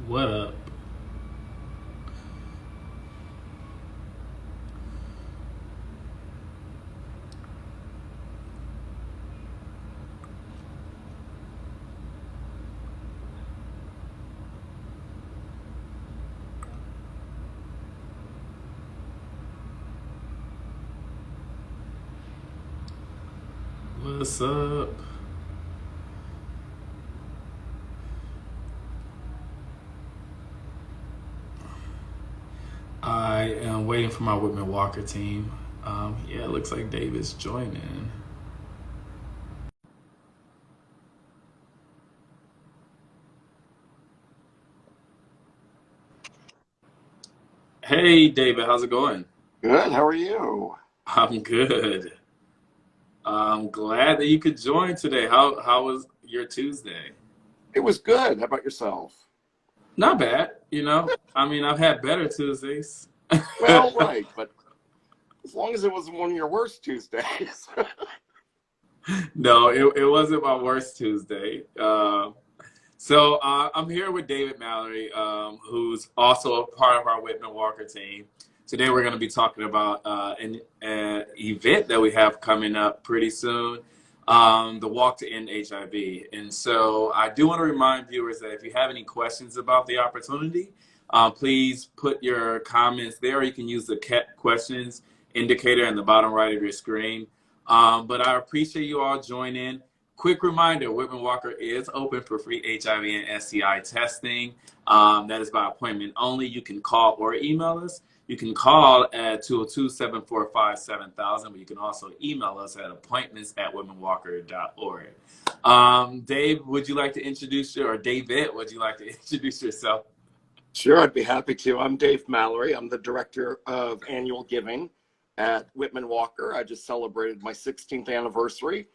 What up? What's up? I am waiting for my Whitman-Walker team. Yeah, it looks like David's joining. Hey, David, how's it going? Good. How are you? I'm good. I'm glad that you could join today. How was your Tuesday? It was good. How about yourself? Not bad, you know. I mean, I've had better Tuesdays. Well, right, but as long as it wasn't one of your worst Tuesdays. No, it wasn't my worst Tuesday. So I'm here with David Mallory, who's also a part of our Whitman-Walker team. Today we're going to be talking about an event that we have coming up pretty soon, the Walk to End HIV. And so I do want to remind viewers that if you have any questions about the opportunity, please put your comments there. Or you can use the questions indicator in the bottom right of your screen. But I appreciate you all joining. Quick reminder, Whitman-Walker is open for free HIV and STI testing. That is by appointment only. You can call or email us. You can call at 202-745-7000, but you can also email us at appointments@whitmanwalker.org. Dave, would you like to or David, would you like to introduce yourself? Sure, I'd be happy to. I'm Dave Mallory. I'm the Director of Annual Giving at Whitman-Walker. I just celebrated my 16th anniversary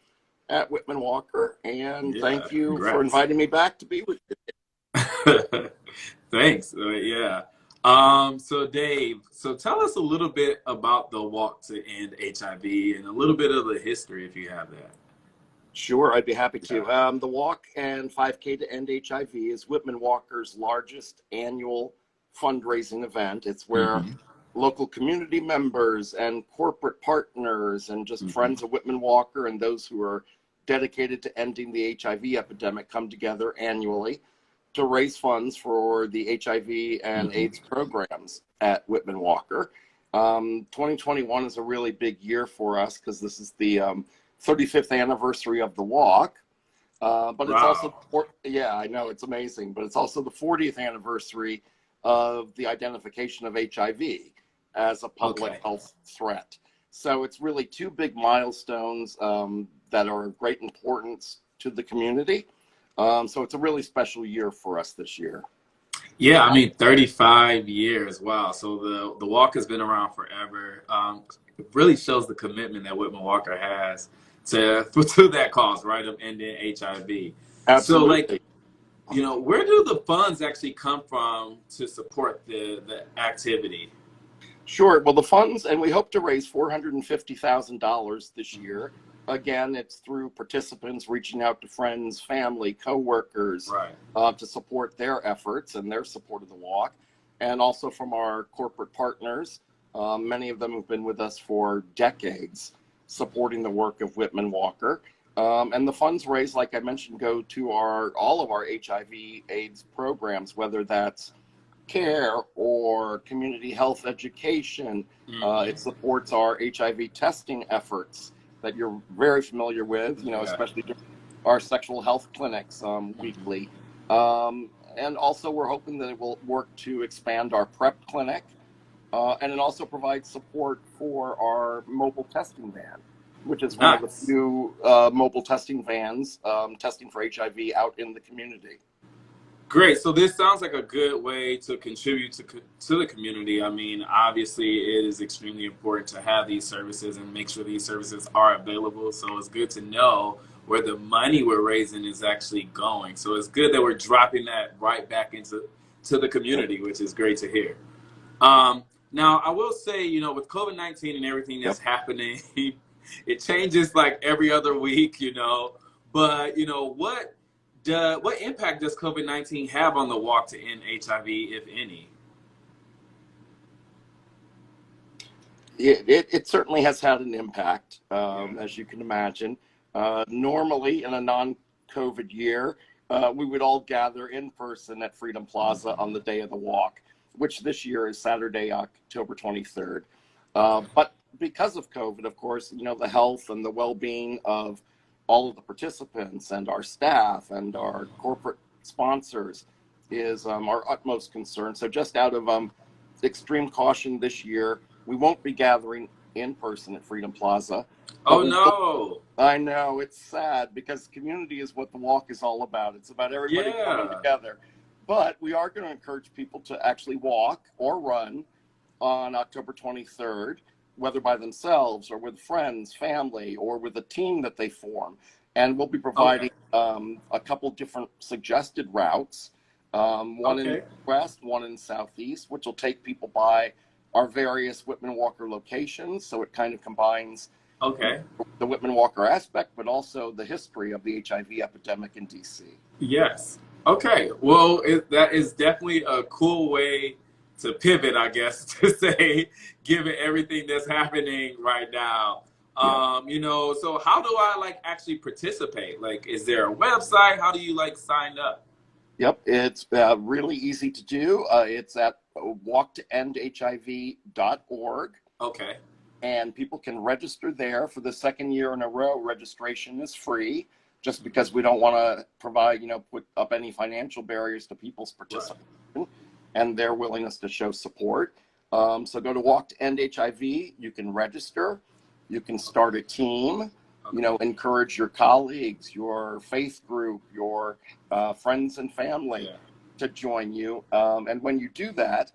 at Whitman-Walker, and Yeah, thank you for congrats. inviting me back to be with you. Thanks. Yeah. So Dave, so tell us a little bit about the Walk to End HIV and a little bit of the history if you have that. Sure, I'd be happy Yeah. to. The Walk and 5K to End HIV is Whitman-Walker's largest annual fundraising event. It's where Hmm. local community members and corporate partners and just Hmm. friends of Whitman-Walker and those who are dedicated to ending the HIV epidemic come together annually to raise funds for the HIV and Hmm. AIDS programs at Whitman-Walker. 2021 is a really big year for us because this is the 35th anniversary of the walk. But it's also, Wow. yeah, I know, it's amazing, but it's also the 40th anniversary of the identification of HIV as a public Okay. health threat. So it's really two big milestones that are of great importance to the community. So it's a really special year for us this year. Yeah, I mean, 35 years. Wow. So the walk has been around forever. It really shows the commitment that Whitman-Walker has to that cause, right, of ending HIV. So, like, Absolutely. where do the funds actually come from to support the activity? Sure. Well, the funds, and we hope to raise $450,000 this Hmm. year. Again, it's through participants reaching out to friends, family, coworkers Right. to support their efforts and their support of the walk, and also from our corporate partners. Many of them have been with us for decades, supporting the work of Whitman-Walker. And the funds raised, like I mentioned, go to all of our HIV/AIDS programs, whether that's care or community health education. Hmm. It supports our HIV testing efforts that you're very familiar with, Yeah. especially during our sexual health clinics Hmm. weekly. And also, we're hoping that it will work to expand our PrEP clinic. And it also provides support for our mobile testing van, which is one of the Nice. few mobile testing vans testing for HIV out in the community. Great. So this sounds like a good way to contribute to the community. I mean, obviously, it is extremely important to have these services and make sure these services are available. So it's good to know where the money we're raising is actually going. So it's good that we're dropping that right back into the community, which is great to hear. Now, I will say, with COVID-19 and everything Yep. that's happening, it changes like every other week, but, what What impact does COVID-19 have on the walk to end HIV, if any? It certainly has had an impact, Yeah. as you can imagine. Normally, in a non-COVID year, we would all gather in person at Freedom Plaza on the day of the walk, which this year is Saturday, October 23rd. But because of COVID, of course, the health and the well-being of all of the participants and our staff and our corporate sponsors is our utmost concern. So just out of extreme caution this year, we won't be gathering in person at Freedom Plaza. Oh no. I know, it's sad because community is what the walk is all about. It's about everybody coming Yeah. together. But we are going to encourage people to actually walk or run on October 23rd, whether by themselves or with friends, family, or with a team that they form. And we'll be providing a couple different suggested routes, one in Okay. west, one in southeast, which will take people by our various Whitman-Walker locations. So it kind of combines Okay. the Whitman-Walker aspect, but also the history of the HIV epidemic in DC. Yes. Okay. Well, that is definitely a cool way to pivot, I guess, to say, given everything that's happening right now. Yeah. So how do I like actually participate? Like, is there a website? How do you like sign up? Yep, it's really easy to do. It's at walktoendhiv.org. Okay. And people can register there for the second year in a row. Registration is free, just because we don't want to provide, put up any financial barriers to people's participation and their willingness to show support. So go to Walk to End HIV. You can register. You can start a team. Encourage your colleagues, your faith group, your friends and family to join you. And when you do that,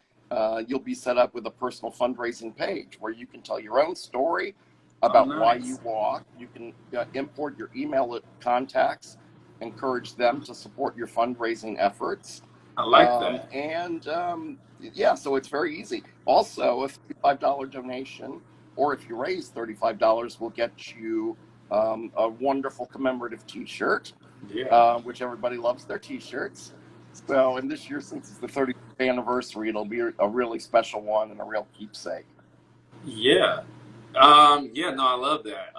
you'll be set up with a personal fundraising page where you can tell your own story about why you walk. You can import your email contacts, encourage them to support your fundraising efforts. I like that. So it's very easy. Also, a $35 donation, or if you raise $35, will get you a wonderful commemorative T-shirt, which everybody loves their T-shirts. So, and this year, since it's the 30th anniversary, it'll be a really special one and a real keepsake. Yeah. No, I love that.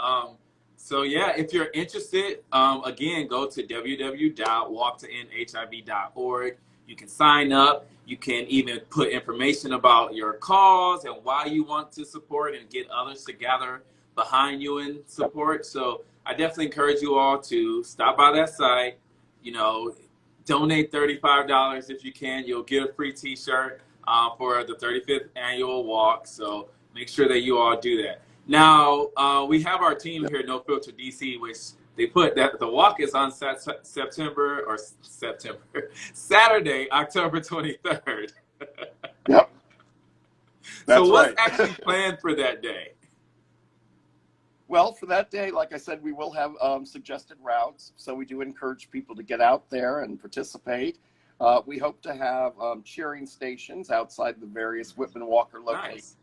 If you're interested, again, go to www.walktoendhiv.org. You can sign up. You can even put information about your cause and why you want to support and get others to gather behind you in support. So I definitely encourage you all to stop by that site, donate $35 if you can. You'll get a free T-shirt for the 35th annual walk. So make sure that you all do that. Now, we have our team here, No Filter DC, which they put that the walk is on Saturday, October 23rd. Yep. So what's actually planned for that day? Well, for that day, like I said, we will have suggested routes. So we do encourage people to get out there and participate. We hope to have cheering stations outside the various Whitman-Walker locations. Nice.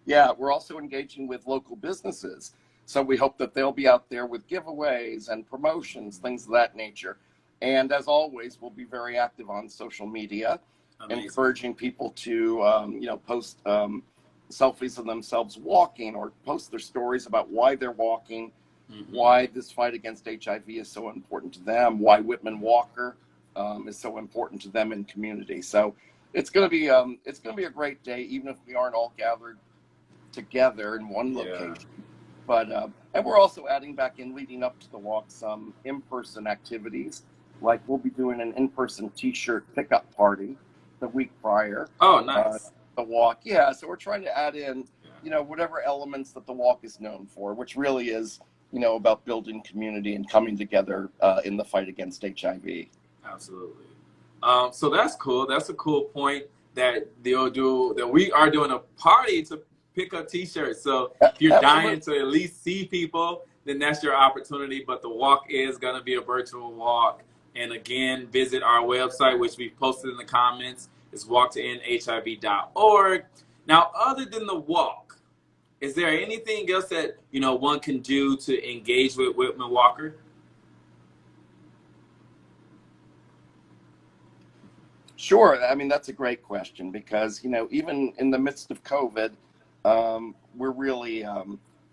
Yeah, we're also engaging with local businesses. So we hope that they'll be out there with giveaways and promotions, things of that nature. And as always, we'll be very active on social media, encouraging people to, post selfies of themselves walking or post their stories about why they're walking, why this fight against HIV is so important to them, why Whitman-Walker is so important to them in community. So it's going to be a great day, even if we aren't all gathered together in one location. But and we're also adding back in, leading up to the walk, some in-person activities. Like we'll be doing an in-person T-shirt pickup party the week prior. Oh, nice. The walk, yeah. So we're trying to add in, whatever elements that the walk is known for, which really is, about building community and coming together in the fight against HIV. Absolutely. So that's cool. That's a cool point that they'll do. That we are doing a party to pick up T-shirts. So if you're dying to at least see people, then that's your opportunity. But the walk is going to be a virtual walk. And again, visit our website, which we've posted in the comments. It's walktoendhiv.org. Now, other than the walk, is there anything else that one can do to engage with Whitman-Walker? Sure. I mean, that's a great question because, even in the midst of COVID, we're really,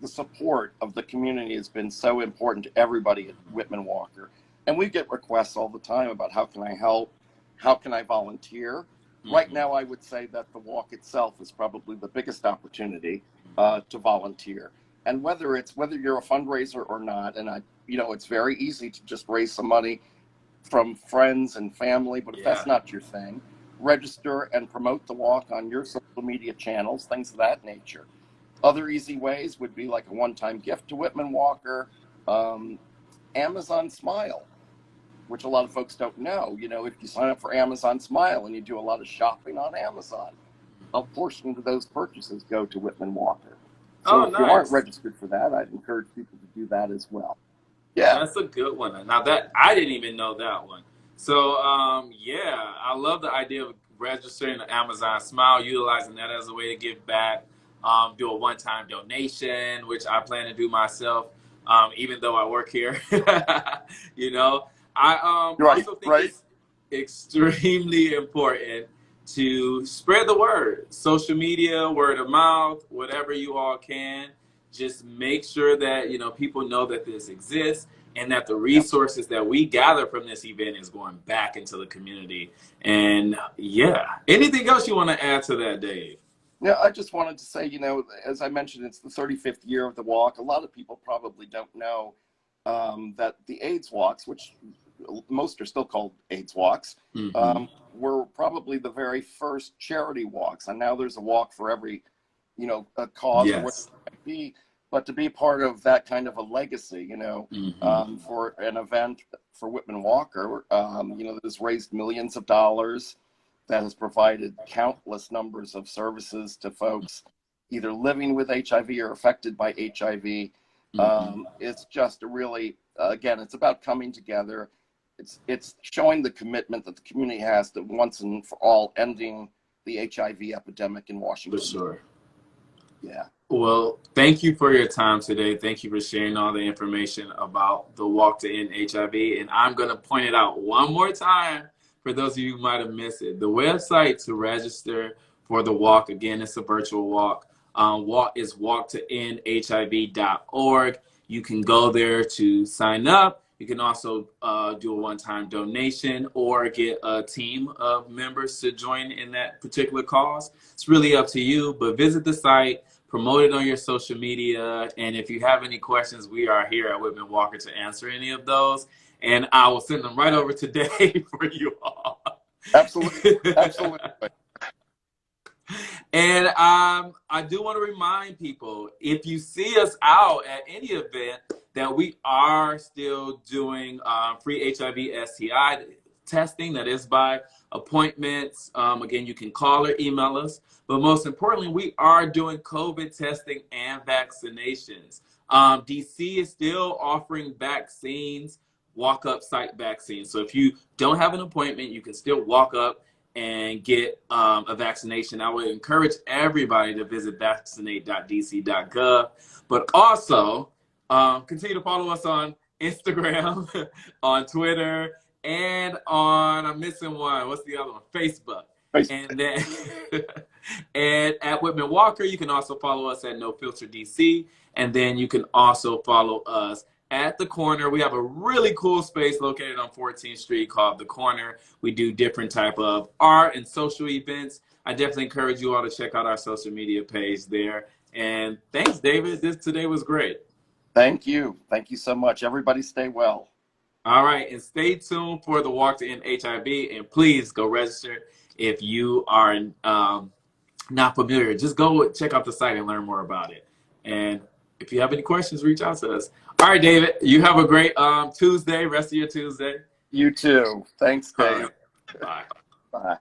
the support of the community has been so important to everybody at Whitman-Walker. And we get requests all the time about how can I help? How can I volunteer? Right now, I would say that the walk itself is probably the biggest opportunity to volunteer. And whether you're a fundraiser or not, and it's very easy to just raise some money from friends and family, but if Yeah. that's not your thing, register and promote the walk on your social media channels, things of that nature. Other easy ways would be like a one-time gift to Whitman-Walker, Amazon Smile, which a lot of folks don't know. If you sign up for Amazon Smile and you do a lot of shopping on Amazon, a portion of those purchases go to Whitman-Walker. So if you aren't registered for that, I'd encourage people to do that as well. Yeah. That's a good one. Now that I didn't even know that one. So yeah, I love the idea of registering the Amazon Smile, utilizing that as a way to give back. Do a one-time donation, which I plan to do myself, even though I work here. I also think it's extremely important to spread the word. Social media, word of mouth, whatever you all can. Just make sure that people know that this exists and that the resources that we gather from this event is going back into the community. And yeah, anything else you want to add to that, Dave? Yeah, I just wanted to say, as I mentioned, it's the 35th year of the walk. A lot of people probably don't know that the AIDS walks, which most are still called AIDS walks, were probably the very first charity walks. And now there's a walk for every, a cause or what it might be. But to be part of that kind of a legacy, for an event for Whitman-Walker, that has raised millions of dollars, that has provided countless numbers of services to folks either living with HIV or affected by HIV. It's just a really, again, it's about coming together. It's showing the commitment that the community has to once and for all ending the HIV epidemic in Washington. For sure. Yeah. Well, thank you for your time today. Thank you for sharing all the information about the Walk to End HIV. And I'm going to point it out one more time for those of you who might have missed it. The website to register for the walk, again, it's a virtual walk. Is walktoendhiv.org. You can go there to sign up. You can also do a one-time donation or get a team of members to join in that particular cause. It's really up to you, but visit the site, promote it on your social media, and if you have any questions, we are here at Whitman-Walker to answer any of those, and I will send them right over to Dave for you all. Absolutely. Absolutely. And I do want to remind people, if you see us out at any event, that we are still doing free HIV STI testing that is by appointments. Again, you can call or email us. But most importantly, we are doing COVID testing and vaccinations. DC is still offering vaccines, walk-up site vaccines. So if you don't have an appointment, you can still walk up and get a vaccination. I would encourage everybody to visit vaccinate.dc.gov. But also, continue to follow us on Instagram, on Twitter, and on, I'm missing one, what's the other one? Facebook. And then and at Whitman-Walker, you can also follow us at No Filter DC. And then you can also follow us at The Corner. We have a really cool space located on 14th Street called The Corner. We do different type of art and social events. I definitely encourage you all to check out our social media page there. And thanks, David. This today was great. Thank you. Thank you so much. Everybody stay well. All right. And stay tuned for the Walk to End HIV. And please go register if you are not familiar. Just go check out the site and learn more about it. And if you have any questions, reach out to us. All right, David, you have a great Tuesday, rest of your Tuesday. You too. Thanks, Dave. Right. Bye. Bye.